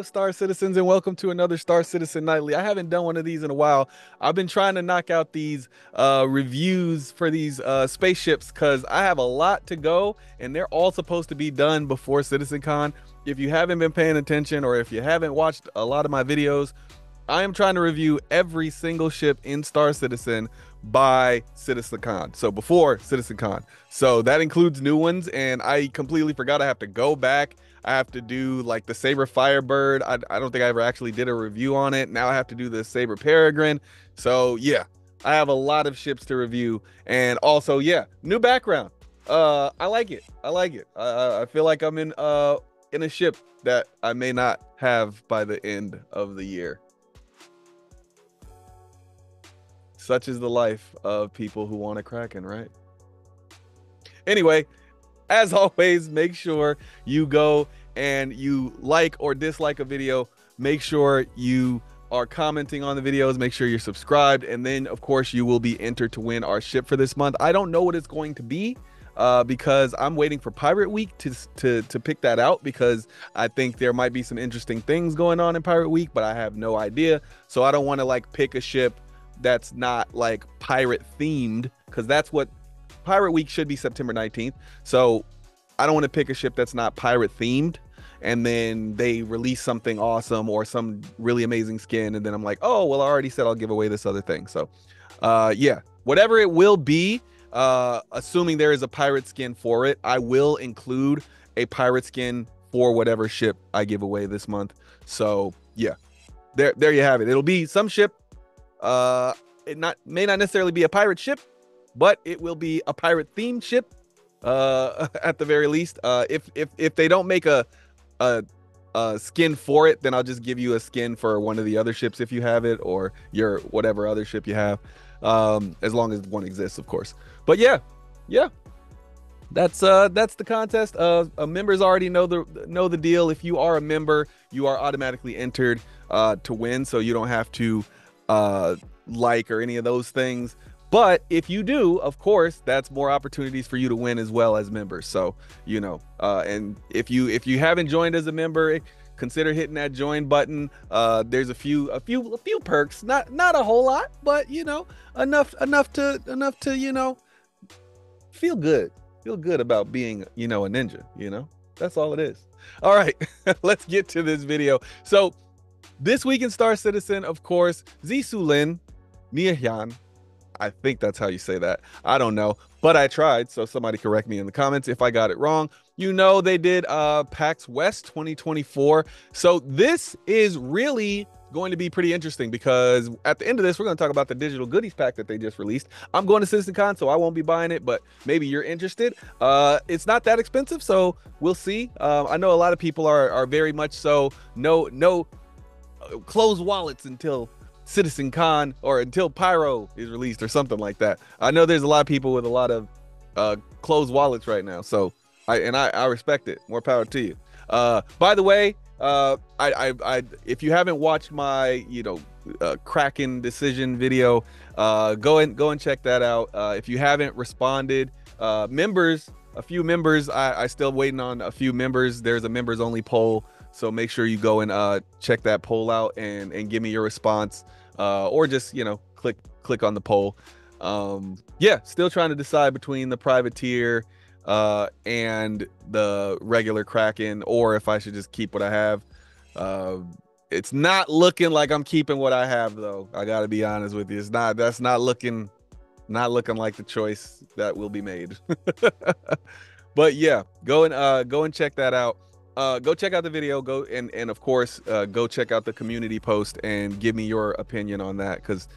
Hello, Star Citizens, and welcome to another Star Citizen Nightly. I haven't done one of these in a while. I've been trying to knock out these reviews for these spaceships because I have a lot to go, and they're all supposed to be done before Citizencon. If you haven't been paying attention, or if you haven't watched a lot of my videos, I am trying to review every single ship in Star Citizen by Citizencon. So before Citizencon. So that includes new ones, and I completely forgot I have to go back. I have to do like the Saber Firebird. I don't think I ever actually did a review on it. Now I have to do the Saber Peregrine. So yeah, I have a lot of ships to review. And also, yeah, new background. I like it. I like it. I feel like I'm in a ship that I may not have by the end of the year. Such is the life of people who want a Kraken, right? Anyway, as always, make sure you go and you like or dislike a video. Make sure you are commenting on the videos. Make sure you're subscribed. And then, of course, you will be entered to win our ship for this month. I don't know what it's going to be because I'm waiting for Pirate Week to pick that out, because I think there might be some interesting things going on in Pirate Week, but I have no idea. So I don't want to like pick a ship that's not like pirate themed, because that's what Pirate Week should be, September 19th. So I don't want to pick a ship that's not pirate themed and then they release something awesome or some really amazing skin, and then I'm like, oh well, I already said I'll give away this other thing. So yeah, whatever it will be, assuming there is a pirate skin for it, I will include a pirate skin for whatever ship I give away this month. So yeah, there you have it. It'll be some ship. It may not necessarily be a pirate ship, but it will be a pirate themed ship at the very least. If they don't make a skin for it, then I'll just give you a skin for one of the other ships if you have it, or your whatever other ship you have, as long as one exists, of course. But yeah, that's the contest. Members already know the deal. If you are a member, you are automatically entered to win, so you don't have to like or any of those things. But if you do, of course, that's more opportunities for you to win as well as members. So, you know, and if you haven't joined as a member, consider hitting that join button. There's a few perks, not a whole lot, but you know, enough to you know, feel good about being, you know, a ninja. You know, that's all it is. All right, let's get to this video. So this week in Star Citizen, of course, Zisulin Niahan, I think that's how you say that. I don't know, but I tried, so somebody correct me in the comments if I got it wrong. You know, they did PAX West 2024. So this is really going to be pretty interesting, because at the end of this, we're going to talk about the digital goodies pack that they just released. I'm going to Citizencon, so I won't be buying it, but maybe you're interested. It's not that expensive, so we'll see. I know a lot of people are very much so no closed wallets until Citizencon or until Pyro is released or something like that. I know there's a lot of people with a lot of closed wallets right now, so I respect it. More power to you. By the way, if you haven't watched my Kraken decision video, go and check that out. If you haven't responded, members, a few members, I still waiting on a few members. There's a members only poll, so make sure you go and check that poll out and give me your response, or just, you know, click on the poll. Yeah, still trying to decide between the privateer and the regular Kraken, or if I should just keep what I have. It's not looking like I'm keeping what I have, though. I gotta be honest with you. That's not looking like the choice that will be made. But yeah, go and check that out. Go check out the video, go and of course go check out the community post and give me your opinion on that, because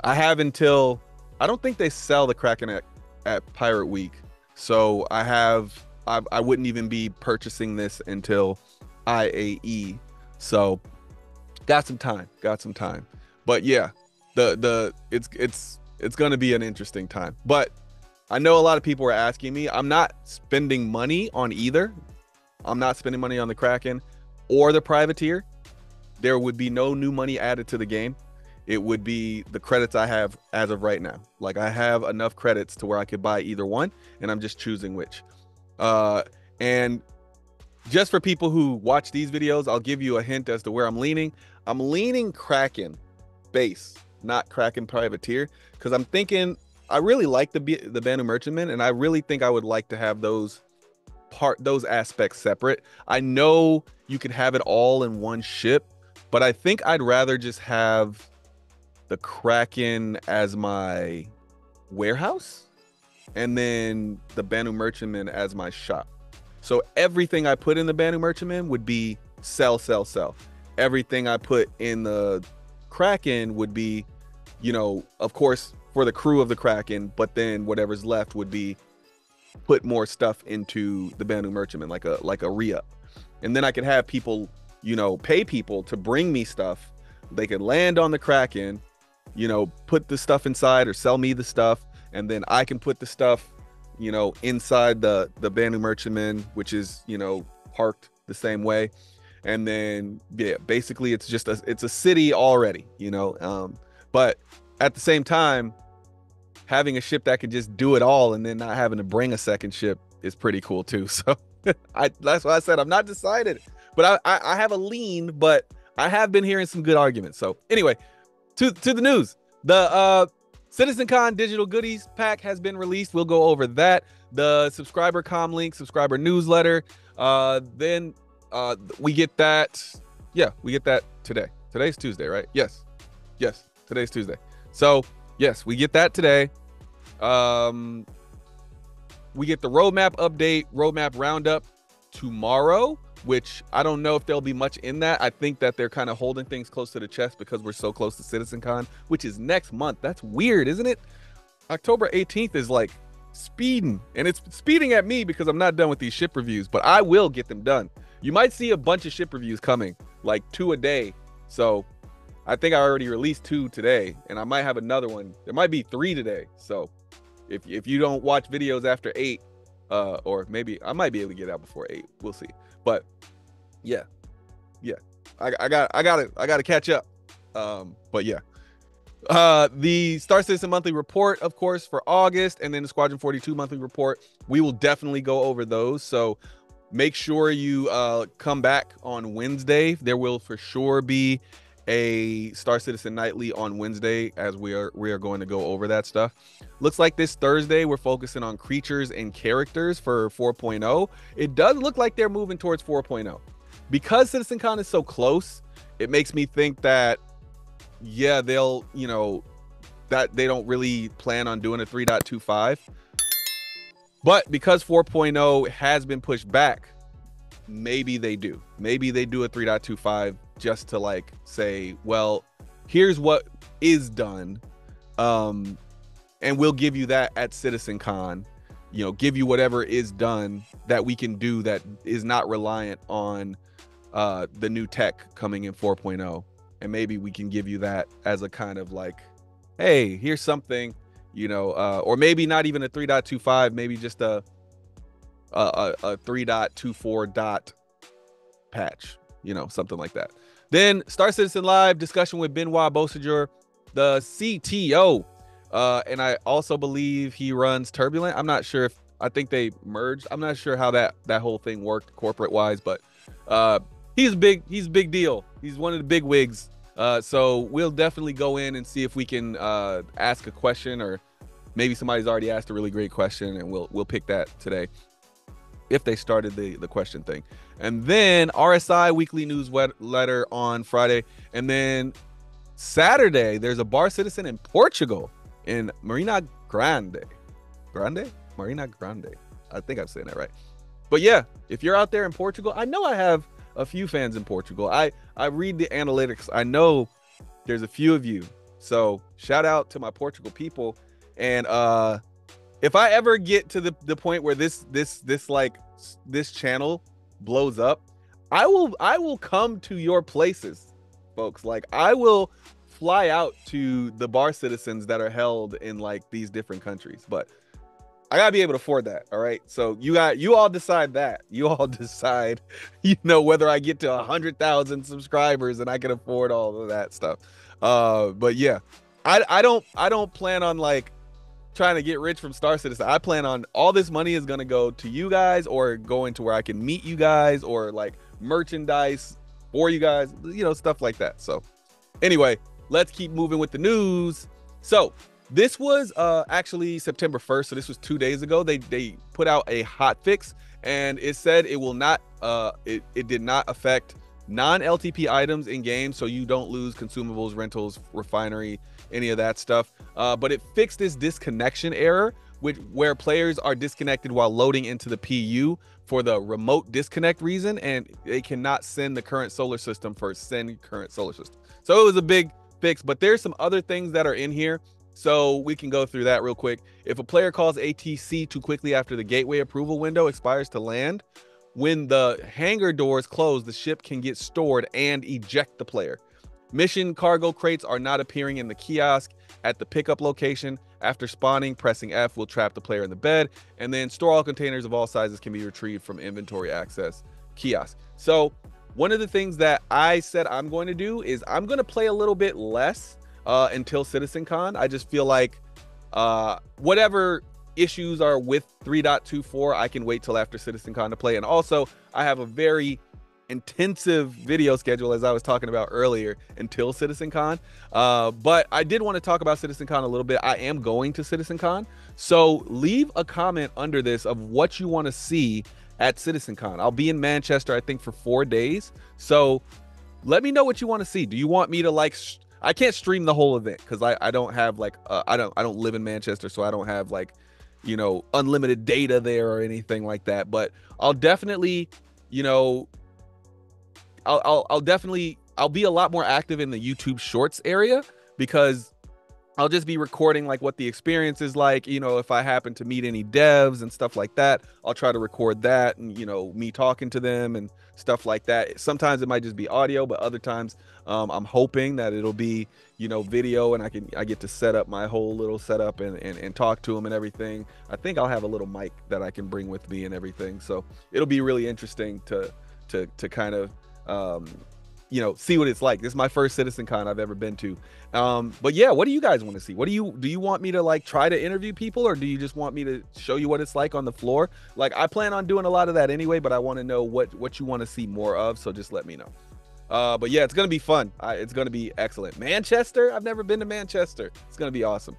I don't think they sell the Kraken at Pirate Week, so I wouldn't even be purchasing this until IAE, so got some time. But yeah, it's gonna be an interesting time. But I know a lot of people are asking me. I'm not spending money on either. I'm not spending money on the Kraken or the privateer. There would be no new money added to the game. It would be the credits I have as of right now. Like, I have enough credits to where I could buy either one, and I'm just choosing which. And just for people who watch these videos, I'll give you a hint as to where I'm leaning. I'm leaning Kraken base, not Kraken privateer, because I'm thinking I really like the Banu Merchantman, and I really think I would like to have those aspects separate. I know you could have it all in one ship, but I think I'd rather just have the Kraken as my warehouse and then the Banu Merchantman as my shop. So everything I put in the Banu Merchantman would be sell, sell, sell. Everything I put in the Kraken would be, you know, of course, for the crew of the Kraken, but then whatever's left would be put more stuff into the Banu Merchantman, like a re-up. And then I could have people, you know, pay people to bring me stuff. They could land on the Kraken, you know, put the stuff inside or sell me the stuff, and then I can put the stuff, you know, inside the Banu Merchantman, which is, you know, parked the same way. And then yeah, basically it's just it's a city already, you know. But at the same time, having a ship that could just do it all and then not having to bring a second ship is pretty cool too. So that's why I said I'm not decided, but I have a lean, but I have been hearing some good arguments. So anyway, to the news. The Citizencon digital goodies pack has been released. We'll go over that. The subscriber comm link, subscriber newsletter. Then we get that. Yeah, we get that today. Today's Tuesday, right? Yes. Today's Tuesday. So yes, we get that today. We get the roadmap update, roadmap roundup tomorrow, which I don't know if there'll be much in that. I think that they're kind of holding things close to the chest because we're so close to Citizencon, which is next month. That's weird, isn't it? October 18th is like speeding, and it's speeding at me because I'm not done with these ship reviews, but I will get them done. You might see a bunch of ship reviews coming, like 2 a day. So I think I already released 2 today, and I might have another one. There might be 3 today. So if you don't watch videos after 8, or maybe I might be able to get out before 8. We'll see. But yeah, I got to catch up. But yeah, the Star Citizen monthly report, of course, for August, and then the Squadron 42 monthly report. We will definitely go over those. So make sure you come back on Wednesday. There will for sure be a Star Citizen Nightly on Wednesday, as we are going to go over that stuff. Looks like this Thursday we're focusing on creatures and characters for 4.0. It does look like they're moving towards 4.0. Because Citizencon is so close, it makes me think that yeah, they'll, you know, that they don't really plan on doing a 3.25. But because 4.0 has been pushed back, maybe they do. Maybe they do a 3.25 just to like say, well, here's what is done. And we'll give you that at Citizencon, you know, give you whatever is done that we can do that is not reliant on the new tech coming in 4.0. And maybe we can give you that as a kind of like, hey, here's something, you know, or maybe not even a 3.25, maybe just a 3.24 dot patch, you know, something like that. Then Star Citizen Live discussion with Benoit, the CTO. And I also believe he runs Turbulent. I'm not sure if, I think they merged. I'm not sure how that whole thing worked corporate wise, but he's big deal. He's one of the big wigs. So we'll definitely go in and see if we can ask a question, or maybe somebody's already asked a really great question, and we'll pick that today if they started the question thing. And then RSI weekly newsletter on Friday, and then Saturday there's a Bar Citizen in Portugal in Marina Grande. Marina Grande. I think I'm saying that right. But yeah, if you're out there in Portugal, I know I have a few fans in Portugal. I read the analytics. I know there's a few of you. So shout out to my Portugal people. And if I ever get to the point where this channel blows up, I will come to your places, folks. Like, I will fly out to the Bar Citizens that are held in like these different countries. But I gotta be able to afford that. All right. So you all decide that. You all decide, you know, whether I get to 100,000 subscribers and I can afford all of that stuff. But yeah, I don't plan on like trying to get rich from Star Citizen. I plan on all this money is gonna go to you guys, or going to where I can meet you guys, or like merchandise for you guys, you know, stuff like that. So anyway, let's keep moving with the news. So this was actually September 1st, so this was 2 days ago. They put out a hot fix, and it said it will not it did not affect non-LTP items in game, so you don't lose consumables, rentals, refinery, any of that stuff. But it fixed this disconnection error, where players are disconnected while loading into the PU for the remote disconnect reason, and they cannot send the current solar system for send current solar system. So it was a big fix, but there's some other things that are in here, so we can go through that real quick. If a player calls ATC too quickly after the gateway approval window expires to land, when the hangar doors close, the ship can get stored and eject the player. Mission cargo crates are not appearing in the kiosk at the pickup location. After spawning, pressing F will trap the player in the bed, and then store all containers of all sizes can be retrieved from inventory access kiosk. So one of the things that I said I'm going to do is I'm going to play a little bit less until Citizencon. I just feel like whatever issues are with 3.24, I can wait till after Citizencon to play. And also, I have a very intensive video schedule, as I was talking about earlier, until Citizencon. But I did want to talk about Citizencon a little bit. I am going to Citizencon, so leave a comment under this of what you want to see at Citizencon. I'll be in Manchester, I think, for 4 days. So let me know what you want to see. Do you want me to like? I can't stream the whole event because I don't have like I don't live in Manchester, so I don't have like, you know, unlimited data there or anything like that. But I'll definitely, you know, I'll definitely be a lot more active in the YouTube Shorts area, because I'll just be recording like what the experience is like. You know, if I happen to meet any devs and stuff like that, I'll try to record that, and, you know, me talking to them and stuff like that. Sometimes it might just be audio, but other times I'm hoping that it'll be, you know, video, and I get to set up my whole little setup and talk to them and everything. I think I'll have a little mic that I can bring with me and everything. So it'll be really interesting to kind of you know, see what it's like. This is my first Citizencon I've ever been to. But yeah, what do you guys want to see? Do you want me to like try to interview people, or do you just want me to show you what it's like on the floor? Like, I plan on doing a lot of that anyway, but I want to know what you want to see more of, so just let me know. But yeah, it's gonna be fun. It's gonna be excellent. Manchester, I've never been to Manchester. It's gonna be awesome.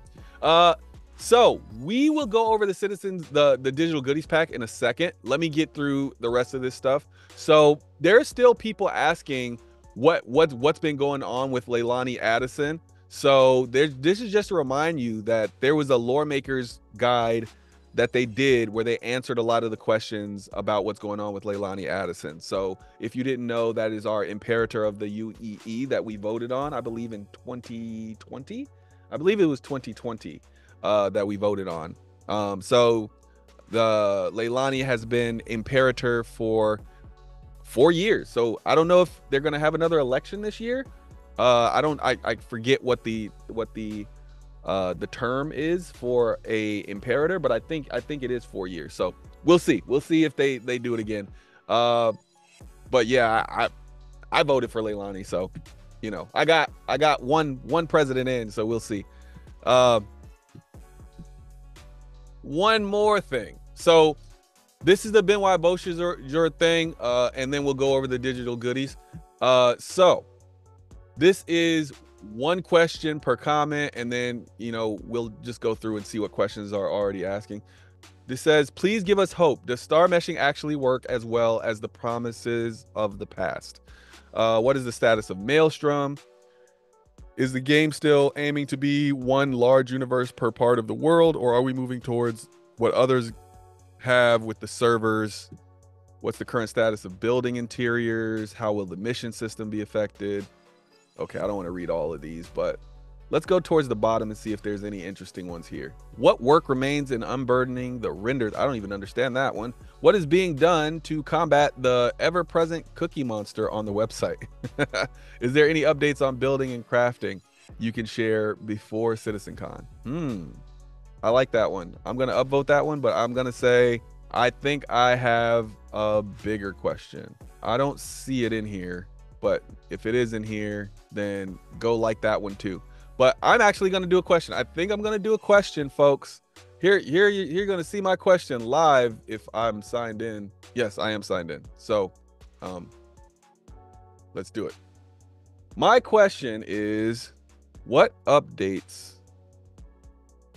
So we will go over the digital goodies pack in a second. Let me get through the rest of this stuff. So there's still people asking what's been going on with Leilani Addison. So this is just to remind you that there was a lore maker's guide that they did where they answered a lot of the questions about what's going on with Leilani Addison. So if you didn't know, that is our Imperator of the UEE that we voted on, I believe in 2020. I believe it was 2020 that we voted on. So the Leilani has been Imperator for 4 years. So I don't know if they're going to have another election this year. I forget what the term is for a Imperator, but I think it is 4 years. So we'll see if they do it again. But yeah, I voted for Leilani, so, you know, I got one president in, so we'll see. One more thing. So this is the Benoit Beauchesur thing, and then we'll go over the digital goodies. So this is one question per comment, and then, you know, we'll just go through and see what questions are already asking. This says, please give us hope. Does star meshing actually work as well as the promises of the past? What is the status of Maelstrom? Is the game still aiming to be one large universe per part of the world, or are we moving towards what others have with the servers? What's the current status of building interiors? How will the mission system be affected? Okay, I don't want to read all of these, but let's go towards the bottom and see if there's any interesting ones here. What work remains in unburdening the renders? I don't even understand that one. What is being done to combat the ever-present cookie monster on the website? Is there any updates on building and crafting you can share before Citizencon? I like that one. I'm going to upvote that one, but I'm going to say I think I have a bigger question. I don't see it in here, but if it is in here, then go like that one too. But I'm actually going to do a question. I think I'm going to do a question, folks. Here, you're going to see my question live if I'm signed in. Yes, I am signed in. So, let's do it. My question is, what updates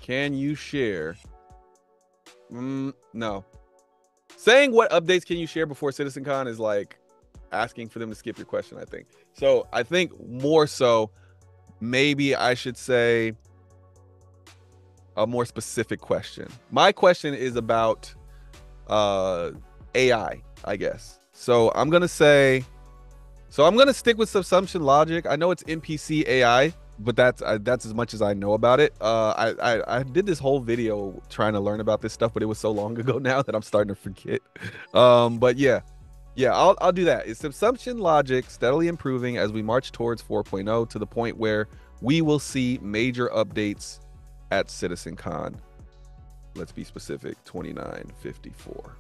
can you share? No. Saying what updates can you share before Citizencon is like asking for them to skip your question, I think. So I think more so, maybe I should say a more specific question. My question is about AI, I guess. So I'm going to say, I'm going to stick with subsumption logic. I know it's NPC AI, but that's as much as I know about it. I did this whole video trying to learn about this stuff, but it was so long ago now that I'm starting to forget. But yeah, I'll do that. It's subsumption logic steadily improving as we march towards 4.0 to the point where we will see major updates at Citizencon. Let's be specific, 2954.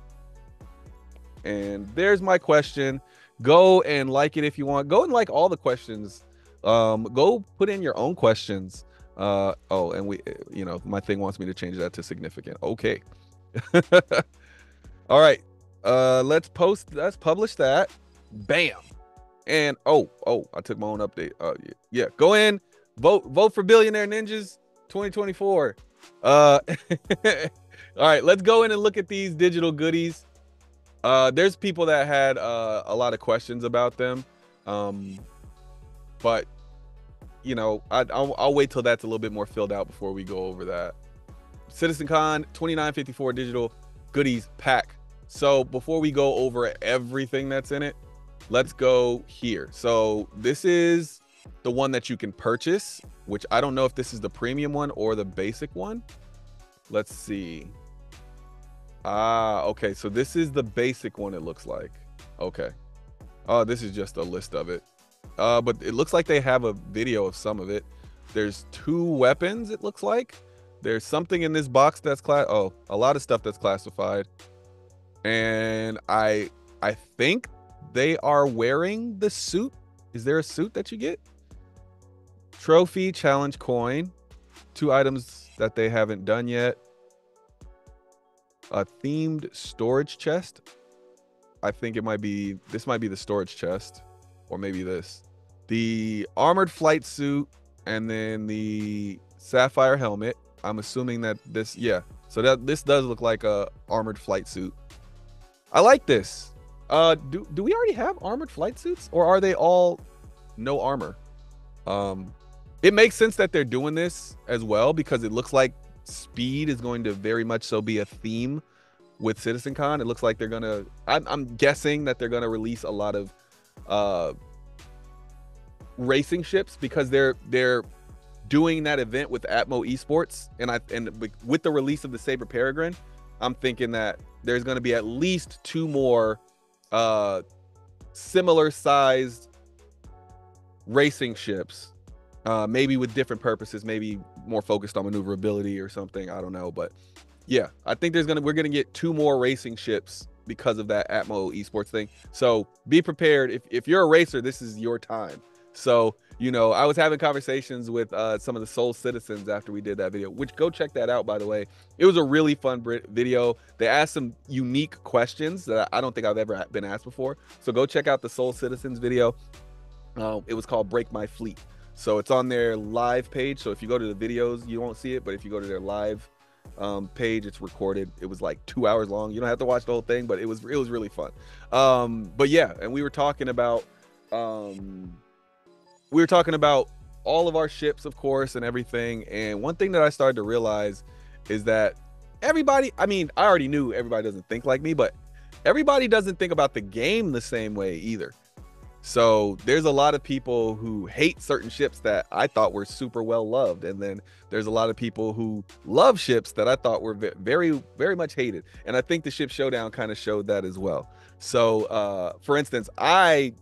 And there's my question. Go and like it if you want. Go and like all the questions. Go put in your own questions. Oh, and we, my thing wants me to change that to significant. Okay. All right. Let's publish that. Bam. And oh, I took my own update. Yeah. Go in, vote for Billionaire Ninjas 2024. All right, let's go in and look at these digital goodies. There's people that had a lot of questions about them. But I'll wait till that's a little bit more filled out before we go over that. Citizencon 2954 digital goodies pack. So before we go over everything that's in it, let's go here. So this is the one that you can purchase, which I don't know if this is the premium one or the basic one. Let's see. Okay, so this is the basic one, it looks like. Okay. Oh, this is just a list of it. But it looks like they have a video of some of it. There's 2 weapons, it looks like. There's something in this box that's a lot of stuff that's classified. And I think they are wearing the suit. Is there a suit that you get? Trophy, challenge coin. 2 items that they haven't done yet. A themed storage chest. I think this might be the storage chest, or maybe this. The armored flight suit, and then the sapphire helmet. I'm assuming that this, yeah. So this does look like a armored flight suit. I like this. Do we already have armored flight suits, or are they all no armor? It makes sense that they're doing this as well, because it looks like speed is going to very much so be a theme with Citizencon. It looks like they're gonna, I'm guessing that they're gonna release a lot of racing ships, because they're doing that event with Atmo Esports, and with the release of the Saber Peregrine, I'm thinking that there's going to be at least 2 more similar sized racing ships, maybe with different purposes, maybe more focused on maneuverability or something. I don't know, but yeah, I think we're going to get 2 more racing ships because of that Atmo Esports thing. So be prepared. If you're a racer, this is your time. So, I was having conversations with some of the Soul Citizens after we did that video, which go check that out, by the way. It was a really fun video. They asked some unique questions that I don't think I've ever been asked before. So go check out the Soul Citizens video. It was called Break My Fleet. So it's on their live page. So if you go to the videos, you won't see it. But if you go to their live page, it's recorded. It was like 2 hours long. You don't have to watch the whole thing, but it was really fun. But yeah, and we were talking about all of our ships, of course, and everything. And one thing that I started to realize is that everybody, I already knew everybody doesn't think like me, but everybody doesn't think about the game the same way either. So there's a lot of people who hate certain ships that I thought were super well loved. And then there's a lot of people who love ships that I thought were very, very much hated. And I think the Ship Showdown kind of showed that as well. So for instance, I'm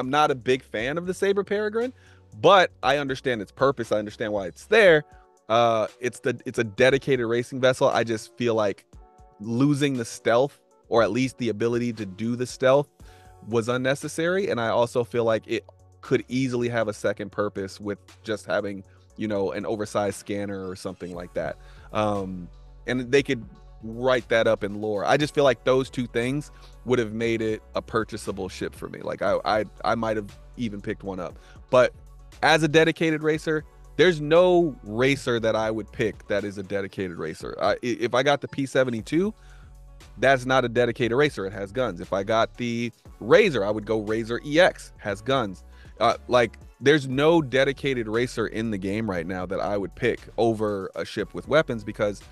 not a big fan of the Saber Peregrine, but I understand its purpose. I understand why it's there. It's a dedicated racing vessel. I just feel like losing the stealth, or at least the ability to do the stealth, was unnecessary. And I also feel like it could easily have a second purpose with just having you know, an oversized scanner or something like that. And they could write that up in lore. I just feel like those two things would have made it a purchasable ship for me. Like I might have even picked one up. But as a dedicated racer, there's no racer that I would pick that is a dedicated racer. If I got the P72, that's not a dedicated racer. It has guns. If I got the Razor, I would go Razor EX, has guns. Like there's no dedicated racer in the game right now that I would pick over a ship with weapons, because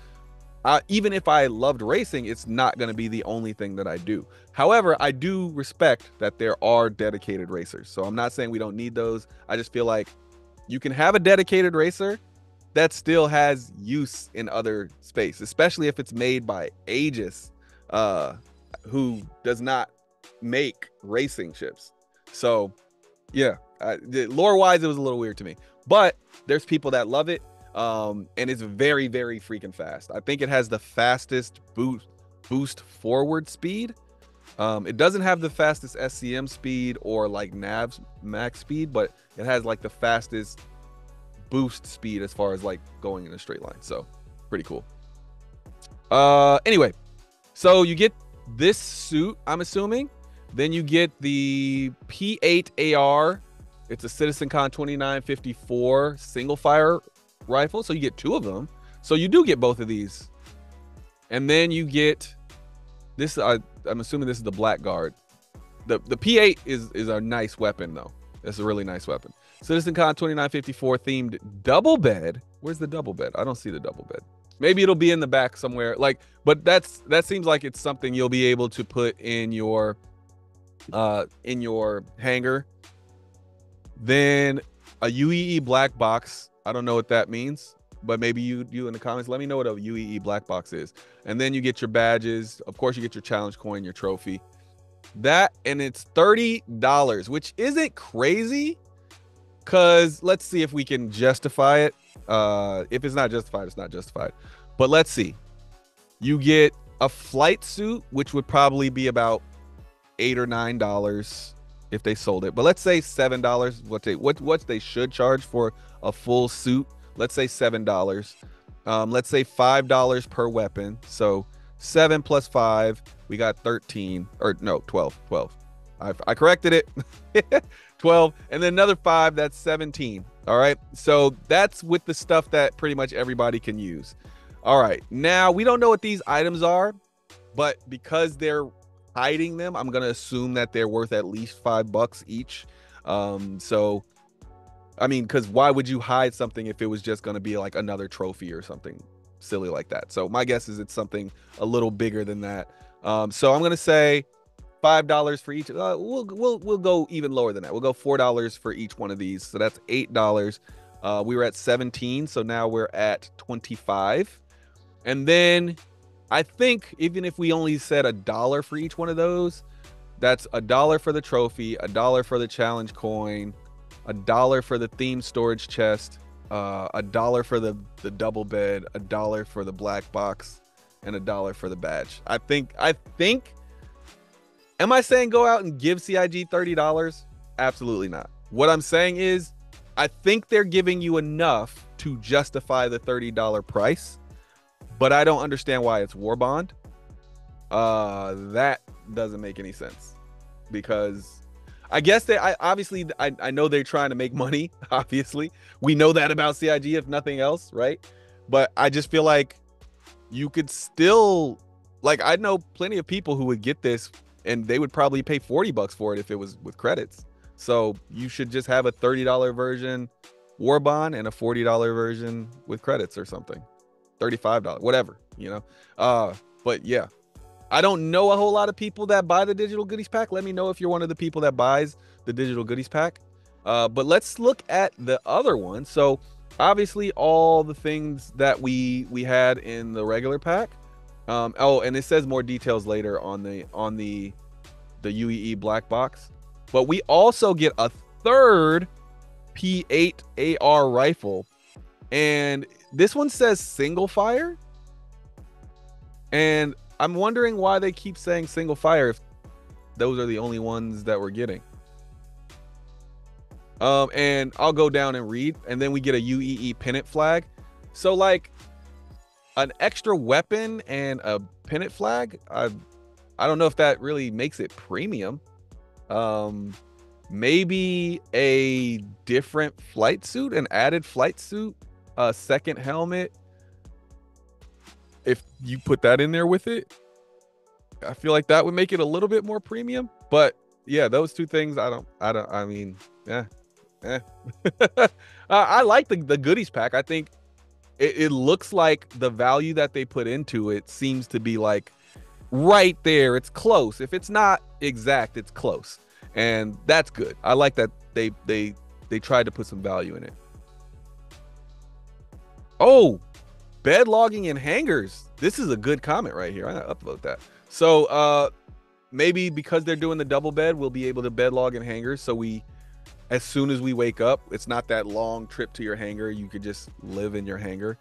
even if I loved racing, it's not going to be the only thing that I do. However, I do respect that there are dedicated racers. So I'm not saying we don't need those. I just feel like you can have a dedicated racer that still has use in other space, especially if it's made by Aegis, who does not make racing ships. So yeah, lore wise, it was a little weird to me, but there's people that love it. And it's very, very freaking fast. I think it has the fastest boost forward speed. It doesn't have the fastest SCM speed or like nav's max speed, but it has like the fastest boost speed as far as like going in a straight line. So pretty cool. Anyway, so you get this suit, I'm assuming. Then you get the P8 AR. It's a Citizencon 2954 single fire rifle. So you get two of them. So you do get both of these. And then you get this. I'm assuming this is the Blackguard. The P8 is a nice weapon though. It's a really nice weapon. Citizencon 2954 themed double bed. Where's the double bed? I don't see the double bed. Maybe it'll be in the back somewhere. Like, but that seems like it's something you'll be able to put in your hangar. Then a UEE black box. I don't know what that means, but maybe you in the comments, let me know what a UEE black box is. And then you get your badges. Of course, you get your challenge coin, your trophy. That, and it's $30, which isn't crazy, because let's see if we can justify it. If it's not justified, it's not justified. But let's see. You get a flight suit, which would probably be about $8 or $9 if they sold it. But let's say $7. What they should charge for a full suit. Let's say $7. Let's say $5 per weapon. So 7 plus 5, we got 13, or no, 12. I corrected it. 12, and then another 5, that's 17. All right, so that's with the stuff that pretty much everybody can use. All right, now we don't know what these items are, but because they're hiding them, I'm gonna assume that they're worth at least $5 each. So I mean, because why would you hide something if it was just gonna be like another trophy or something silly like that? So my guess is it's something a little bigger than that. So I'm gonna say $5 for each. We'll go even lower than that. We'll go $4 for each one of these. So that's $8. We were at 17, so now we're at 25. And then I think even if we only said $1 for each one of those, that's $1 for the trophy, $1 for the challenge coin, $1 for the theme storage chest, $1 for the double bed, $1 for the black box, and $1 for the badge. I think. Am I saying go out and give CIG $30? Absolutely not. What I'm saying is, I think they're giving you enough to justify the $30 price, but I don't understand why it's war bond. That doesn't make any sense, because I guess I know they're trying to make money. Obviously, we know that about CIG, if nothing else, right? But I just feel like you could still, like, I know plenty of people who would get this and they would probably pay $40 for it if it was with credits. So you should just have a $30 version war bond and a $40 version with credits or something. $35, whatever, you know? But yeah, I don't know a whole lot of people that buy the digital goodies pack. Let me know if you're one of the people that buys the digital goodies pack. But let's look at the other one. So obviously all the things that we had in the regular pack. Oh, and it says more details later on the UEE black box, but we also get a third P8 AR rifle, and this one says single fire, and I'm wondering why they keep saying single fire if those are the only ones that we're getting. And I'll go down and read, and then we get a UEE pennant flag. So like an extra weapon and a pennant flag, I don't know if that really makes it premium. Maybe a different flight suit, an added flight suit, a second helmet. If you put that in there with it, I feel like that would make it a little bit more premium. But yeah, those two things, I mean, yeah. I like the goodies pack. I think it looks like the value that they put into it seems to be like right there. It's close. If it's not exact, it's close. And that's good. I like that they tried to put some value in it. Oh, bed logging and hangers. This is a good comment right here. I gotta upvote that. So maybe because they're doing the double bed, we'll be able to bed log and hangers. So as soon as we wake up, it's not that long trip to your hangar. You could just live in your hangar.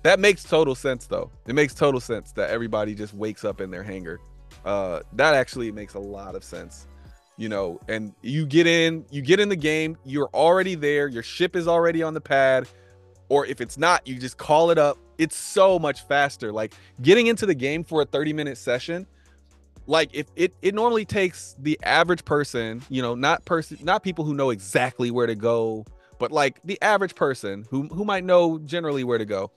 That makes total sense though. It makes total sense that everybody just wakes up in their hangar. That actually makes a lot of sense. You know, and you get in the game, you're already there, your ship is already on the pad, or if it's not, you just call it up. It's so much faster. Like getting into the game for a 30-minute session, like if it normally takes the average person, you know, not people who know exactly where to go, but like the average person who might know generally where to go,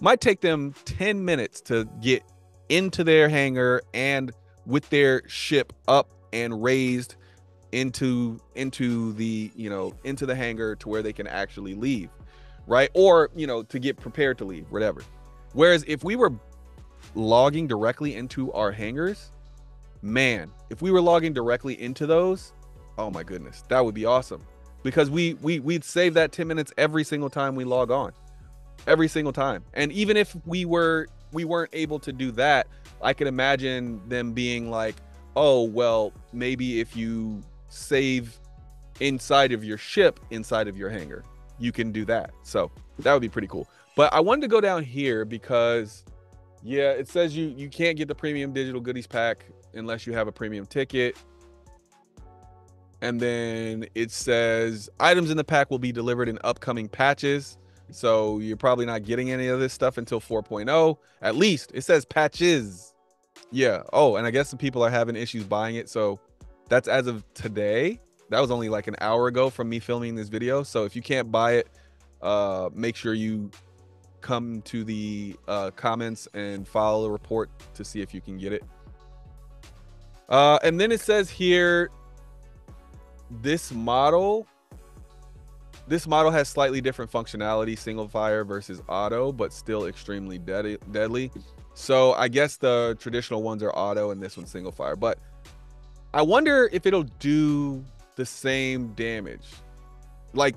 might take them 10 minutes to get into their hangar and with their ship up and raised into the, you know, into the hangar to where they can actually leave, right? Or, you know, to get prepared to leave, whatever. Whereas if we were logging directly into our hangars, man, if we were logging directly into those, oh my goodness, that would be awesome, because we'd save that 10 minutes every single time we log on, every single time. And even if we weren't able to do that, I could imagine them being like, oh, well, maybe if you save inside of your ship, inside of your hangar, you can do that. So that would be pretty cool. But I wanted to go down here because, yeah, it says you can't get the premium digital goodies pack unless you have a premium ticket. And then it says items in the pack will be delivered in upcoming patches. So you're probably not getting any of this stuff until 4.0. At least it says patches. Yeah. Oh, and I guess some people are having issues buying it. So that's as of today. That was only like an hour ago from me filming this video. So if you can't buy it, make sure you come to the comments and file a report to see if you can get it. And then it says here, this model has slightly different functionality, single fire versus auto, but still extremely deadly. So I guess the traditional ones are auto and this one's single fire, but I wonder if it'll do the same damage. Like,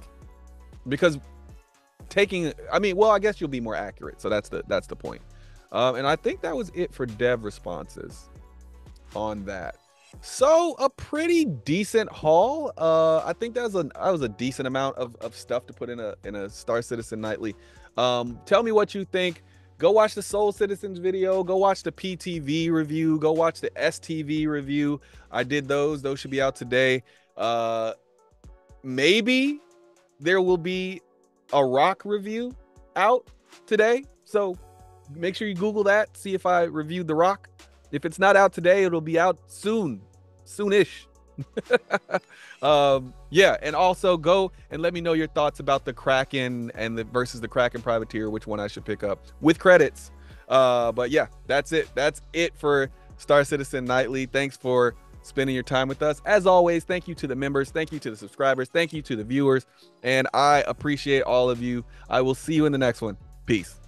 because I guess you'll be more accurate. So that's the point. And I think that was it for dev responses on that. So a pretty decent haul. I think that was a decent amount of stuff to put in a Star Citizen Nightly. Tell me what you think. Go watch the Soul Citizens video. Go watch the PTV review. Go watch the STV review. I did those. Those should be out today. Maybe there will be a rock review out today. So make sure you Google that. See if I reviewed the rock. If it's not out today, it'll be out soonish. Yeah, and also go and let me know your thoughts about the Kraken and versus the Kraken Privateer, which one I should pick up with credits. But yeah, that's it. That's it for Star Citizen Nightly. Thanks for spending your time with us. As always, thank you to the members, thank you to the subscribers, thank you to the viewers, and I appreciate all of you. I will see you in the next one. Peace.